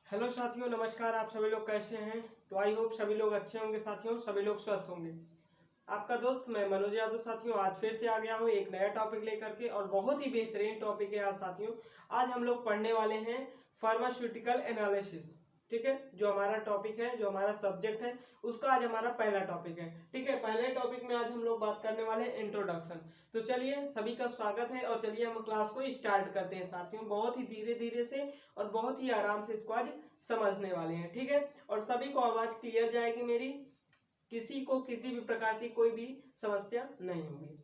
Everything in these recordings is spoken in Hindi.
हेलो साथियों, नमस्कार। आप सभी लोग कैसे हैं? तो आई होप सभी लोग अच्छे होंगे साथियों, सभी लोग स्वस्थ होंगे। आपका दोस्त मैं मनोज यादव साथियों आज फिर से आ गया हूं एक नया टॉपिक लेकर के, और बहुत ही बेहतरीन टॉपिक है आज साथियों। आज हम लोग पढ़ने वाले हैं फार्मास्यूटिकल एनालिसिस। ठीक है, जो हमारा टॉपिक है, जो हमारा सब्जेक्ट है, उसका आज हमारा पहला टॉपिक है। ठीक है, पहले टॉपिक में आज हम लोग बात करने वाले हैं इंट्रोडक्शन। तो चलिए, सभी का स्वागत है और चलिए हम क्लास को स्टार्ट करते हैं साथियों, बहुत ही धीरे धीरे से और बहुत ही आराम से इसको आज समझने वाले हैं। ठीक है, और सभी को आवाज क्लियर जाएगी मेरी, किसी को किसी भी प्रकार की कोई भी समस्या नहीं होगी।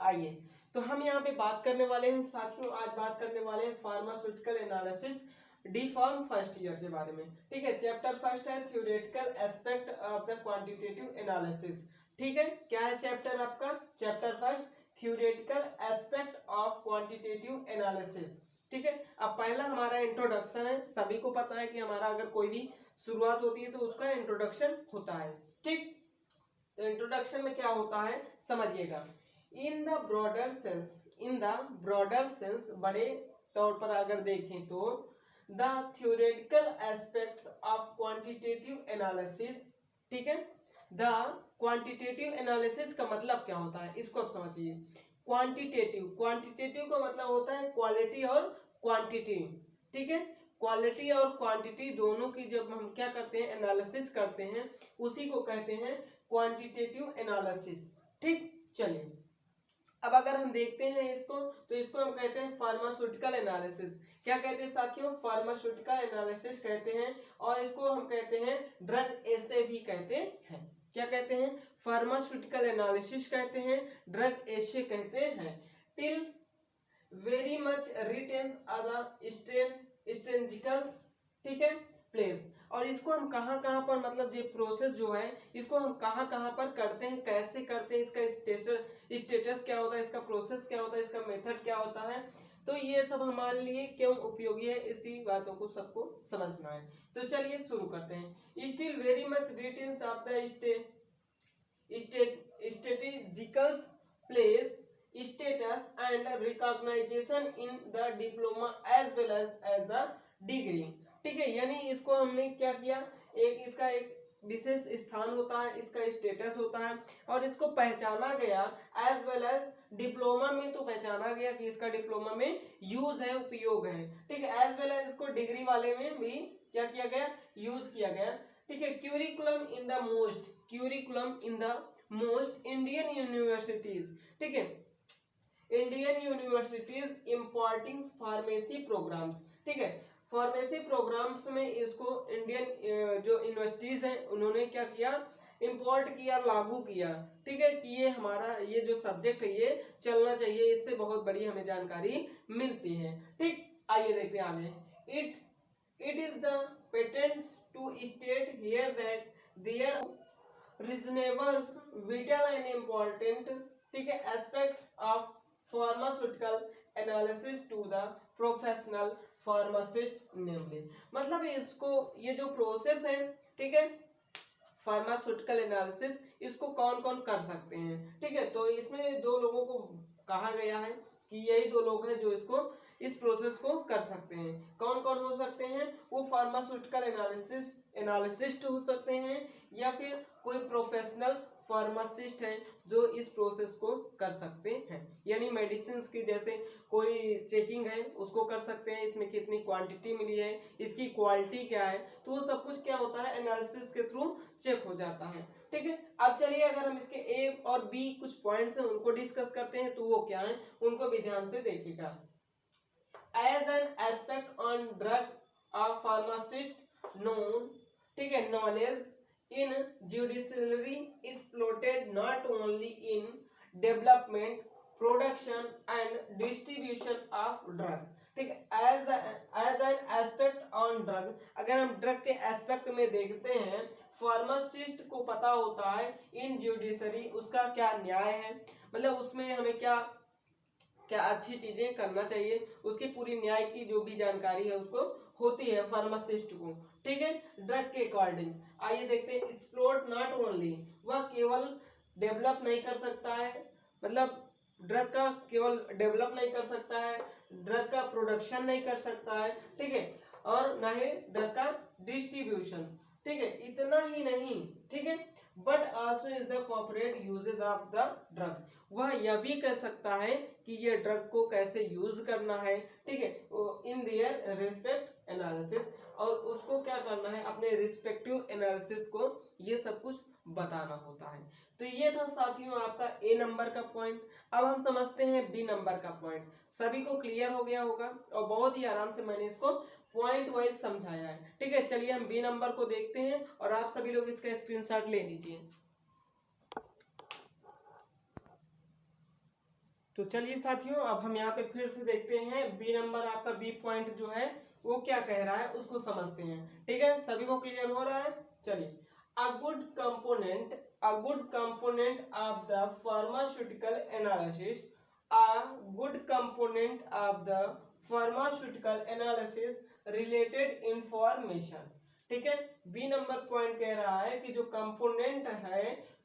आइए, तो हम यहाँ पे बात करने वाले हैं साथियों, आज बात करने वाले हैं pharmaceutical analysis D pharm first year के बारे में। ठीक है, चैप्टर फर्स्ट है theoretical aspect of the quantitative analysis. ठीक है, क्या है चैप्टर आपका? Chapter first theoretical aspect of quantitative analysis. ठीक है, अब पहला हमारा इंट्रोडक्शन है। सभी को पता है कि हमारा अगर कोई भी शुरुआत होती है तो उसका इंट्रोडक्शन होता है। ठीक, तो इंट्रोडक्शन में क्या होता है समझिएगा। इन द ब्रॉडर सेंस, बड़े तौर पर अगर देखें तो the theoretical aspects of quantitative analysis. ठीक है, द क्वांटिटेटिव एनालिसिस का मतलब क्या होता है इसको आप समझिए। क्वांटिटेटिव का मतलब होता है क्वालिटी और क्वांटिटी। ठीक है, क्वालिटी और क्वांटिटी दोनों की जब हम क्या करते हैं, एनालिसिस करते हैं, उसी को कहते हैं क्वांटिटेटिव एनालिसिस। ठीक, चलिए अब अगर हम देखते हैं इसको, तो इसको हम कहते हैं फार्मास्यूटिकल एनालिसिस। क्या कहते हैं साथियों? फार्मास्यूटिकल एनालिसिस कहते हैं, और इसको हम कहते हैं ड्रग एसे भी कहते हैं। क्या कहते हैं? फार्मास्यूटिकल एनालिसिस कहते हैं, ड्रग एसे कहते हैं। Till very much written other स्ट्रेंजिकल्स। ठीक है, प्लेस। और इसको हम कहाँ कहाँ पर, मतलब ये प्रोसेस जो है इसको हम कहाँ कहाँ पर करते हैं, कैसे करते हैं, इसका स्टेटस क्या होता है, इसका प्रोसेस क्या होता है, इसका मेथड क्या होता है, तो ये सब हमारे लिए क्यों उपयोगी है, इसी बातों को सबको समझना है। तो चलिए शुरू करते हैं। Still very much written of the strategical place, status and recognition in the diploma as well as the degree। ठीक है, यानी इसको हमने क्या किया, एक इसका एक विशेष स्थान होता है, इसका स्टेटस होता है, और इसको पहचाना गया एज वेल एज डिप्लोमा में, तो पहचाना गया कि इसका डिप्लोमा में यूज है, उपयोग है। ठीक है, एज वेल एज इसको डिग्री वाले में भी क्या किया गया, यूज किया गया। ठीक है, curriculum in the most Indian universities. ठीक है, Indian universities importing pharmacy programs. ठीक है, फार्मेसी प्रोग्राम्स में इसको इंडियन जो यूनिवर्सिटीज हैं उन्होंने क्या किया, इंपोर्ट किया, लागू किया। ठीक है, कि ये हमारा ये जो सब्जेक्ट है ये चलना चाहिए, इससे बहुत बड़ी हमें जानकारी मिलती है। ठीक, आइए देखते हैं आगे। It is the patent to state here that there reasonable's vital and important, ठीक है, aspects of pharmaceutical analysis to the professional pharmacist namely। मतलब इसको ये जो प्रोसेस है, ठीक है, फार्मास्यूटिकल एनालिसिस, इसको कौन कौन कर सकते हैं। ठीक है, तो इसमें दो लोगों को कहा गया है कि यही दो लोग हैं जो इसको इस प्रोसेस को कर सकते हैं। कौन कौन हो सकते हैं? वो फार्मास्यूटिकल एनालिसिस्ट हो सकते हैं, या फिर कोई प्रोफेशनल फार्मासिस्ट है जो इस प्रोसेस को कर सकते हैं। यानी मेडिसिन की जैसे कोई चेकिंग है उसको कर सकते हैं, इसमें कितनी क्वांटिटी मिली है, इसकी क्वालिटी क्या है, तो वो सब कुछ क्या होता है, एनालिसिस के थ्रू चेक हो जाता है। ठीक है, अब चलिए अगर हम इसके ए और बी कुछ पॉइंट्स हैं उनको डिस्कस करते हैं, तो वो क्या है उनको भी ध्यान से देखिएगा। As an aspect on drug, a pharmacist known, ठीक है, knowledge in judiciary exploited not only in development, production and distribution of drug। ठीक है, as an aspect on drug, अगर हम ड्रग के एस्पेक्ट में देखते हैं, फार्मासिस्ट को पता होता है इन जुडिशरी, उसका क्या न्याय है, मतलब उसमें हमें क्या क्या अच्छी चीजें करना चाहिए, उसकी पूरी न्याय की जो भी जानकारी है उसको होती है फार्मासिस्ट को। ठीक है, ड्रग के अकॉर्डिंग आइए देखते हैं। एक्सप्लोर नॉट ओनली, वह केवल डेवलप नहीं कर सकता है, मतलब ड्रग का केवल डेवलप नहीं कर सकता है, ड्रग का प्रोडक्शन नहीं कर सकता है। ठीक है, और ना ही ड्रग का डिस्ट्रीब्यूशन, ठीक है, इतना ही नहीं, ठीक है, but also is the corporate uses of the drug, वह यह भी कह सकता है कि ये ड्रग को कैसे यूज करना है, ठीक है, इन देयर रिस्पेक्ट एनालिसिस, और उसको क्या करना है, अपने रिस्पेक्टिव एनालिसिस को ये सब कुछ बताना होता है। तो ये था साथियों आपका ए नंबर का पॉइंट। अब हम समझते हैं बी नंबर का पॉइंट। सभी को क्लियर हो गया होगा और बहुत ही आराम से मैंने इसको पॉइंट वाइज समझाया है, ठीक है। चलिए हम बी नंबर को देखते हैं और आप सभी लोग इसका स्क्रीनशॉट ले लीजिए। तो चलिए साथियों, अब हम यहाँ पे फिर से देखते हैं बी नंबर, आपका बी पॉइंट जो है वो क्या कह रहा है उसको समझते हैं, ठीक है। सभी को क्लियर हो रहा है? चलिए, a good component of the pharmaceutical analysis, a good component of the pharmaceutical analysis related information, ठीक है। बी नंबर पॉइंट कह रहा है कि जो कंपोनेंट है,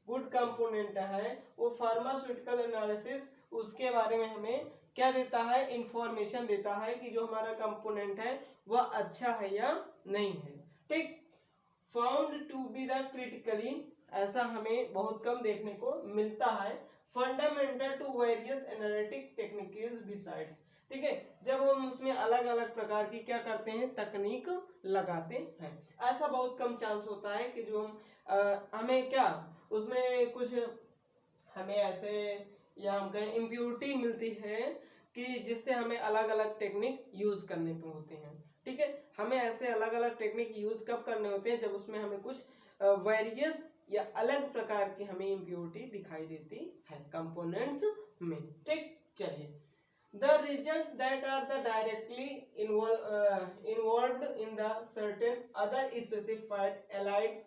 गुड कंपोनेंट है, वो फार्मास्यूटिकल एनालिसिस उसके बारे में हमें क्या देता है, इंफॉर्मेशन देता है कि जो हमारा कंपोनेंट है वह अच्छा है या नहीं है, ठीक। Found to be the critically, ऐसा हमें बहुत कम देखने को मिलता है, fundamental to various analytic techniques besides, ठीक है। जब हम उसमें अलग अलग प्रकार की क्या करते हैं, तकनीक लगाते हैं, ऐसा बहुत कम चांस होता है कि जो हम हमें क्या उसमें कुछ हमें ऐसे या हम कहें इम्प्योरिटी मिलती है कि जिससे हमें अलग अलग टेक्निक यूज करने को होते हैं, ठीक है। हमें ऐसे अलग अलग टेक्निक यूज कब करने होते हैं, जब उसमें हमें कुछ वेरियस या अलग प्रकार की हमें इम्प्योरिटी दिखाई देती है कंपोनेंट्स में, ठीक। चलिए, the results that are the directly involved in the certain other specified allied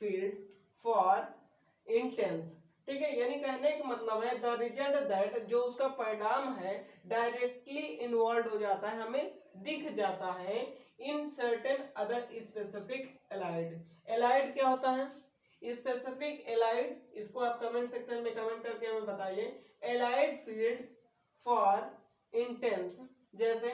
fields for intense, ठीक है। यानी कहने का मतलब है द रिजल्ट दैट, जो उसका परिणाम है, डायरेक्टली इन्वॉल्व हो जाता है, हमें दिख जाता है, in certain other specific allied. Allied क्या होता है, स्पेसिफिक एलाइड, इसको आप कमेंट सेक्शन में कमेंट करके हमें बताइए। एलाइड फील्ड्स फॉर इंटेंस, जैसे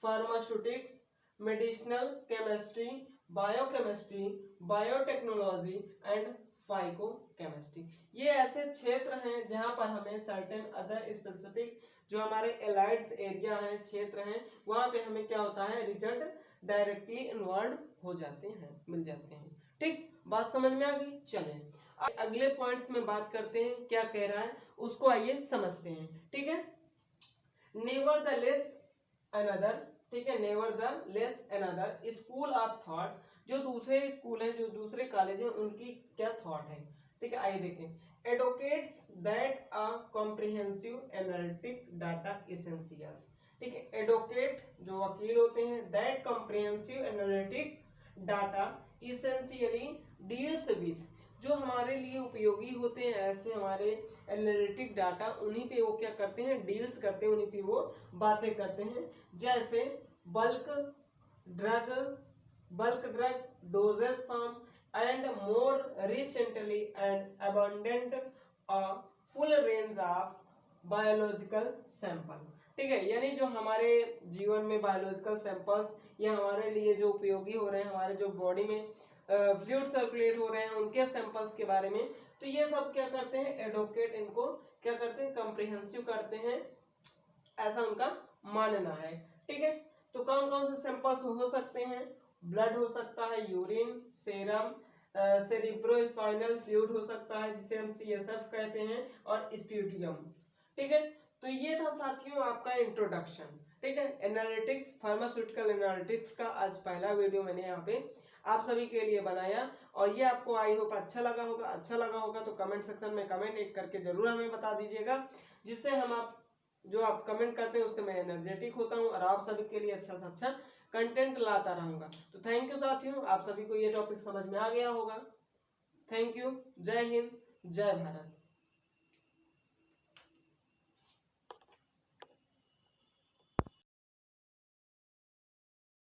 pharmaceutics, medicinal chemistry, biochemistry, biotechnology and phytochemistry, ये ऐसे क्षेत्र हैं जहां पर हमें सर्टेन अदर स्पेसिफिक, जो हमारे एलाइड एरिया हैं, क्षेत्र हैं, वहां पे हमें क्या होता है, रिजल्ट डायरेक्टली इन्वॉल्व हो जाते हैं, मिल जाते हैं, ठीक। बात समझ में आ गई? चलें अगले पॉइंट्स में बात करते हैं, क्या कह रहा है उसको आइए समझते हैं, ठीक है। नेवरदलेस अनदर, ठीक है, nevertheless another school of thought, जो दूसरे स्कूल हैं, जो दूसरे कॉलेज हैं, उनकी क्या थॉट है, ठीक है। आइए देखें। Advocates that a comprehensive analytic data essentials, ठीक है। एडवोकेट जो वकील होते हैं, that comprehensive analytic data essentially deals with, जो हमारे लिए उपयोगी होते हैं, ऐसे हमारे एनालिटिक डाटा, उन्हीं पे वो क्या करते हैं, डील्स करते हैं, उन्हीं पे वो बातें करते हैं, जैसे bulk drug doses form and more recently and abundant a full range of biological sample, ठीक है। यानी जो हमारे जीवन में बायोलॉजिकल सैंपल्स या हमारे लिए जो उपयोगी हो रहे हैं, हमारे जो बॉडी में फ्लूइड सर्कुलेट हो रहे हैं, उनके सैंपल्स के बारे में, तो ये सब क्या करते हैं, एडवोकेट इनको क्या करते हैं, कॉम्प्रिहेंसिव करते हैं, ऐसा उनका मानना है, ठीक है। तो कौन कौन से सैंपल्स हो सकते हैं, ब्लड हो सकता है, यूरिन, सेरम, सेरिब्रोस्पाइनल फ्लूइड हो सकता है, जिसे हम CSF कहते हैं, और स्प्यूटियम, ठीक है। तो ये था साथियों आपका इंट्रोडक्शन, ठीक है, एनालिटिक्स, फार्मास्यूटिकल एनालिटिक्स का आज पहला वीडियो मैंने यहाँ पे आप सभी के लिए बनाया, और ये आपको आई होप अच्छा लगा होगा। अच्छा लगा होगा तो कमेंट सेक्शन में कमेंट एक करके जरूर हमें बता दीजिएगा, जिससे हम आप कमेंट करते हैं उससे मैं एनर्जेटिक होता हूँ और आप सभी के लिए अच्छा से अच्छा कंटेंट लाता रहूंगा। तो थैंक यू साथियों, आप सभी को ये टॉपिक समझ में आ गया होगा। थैंक यू, जय हिंद, जय भारत।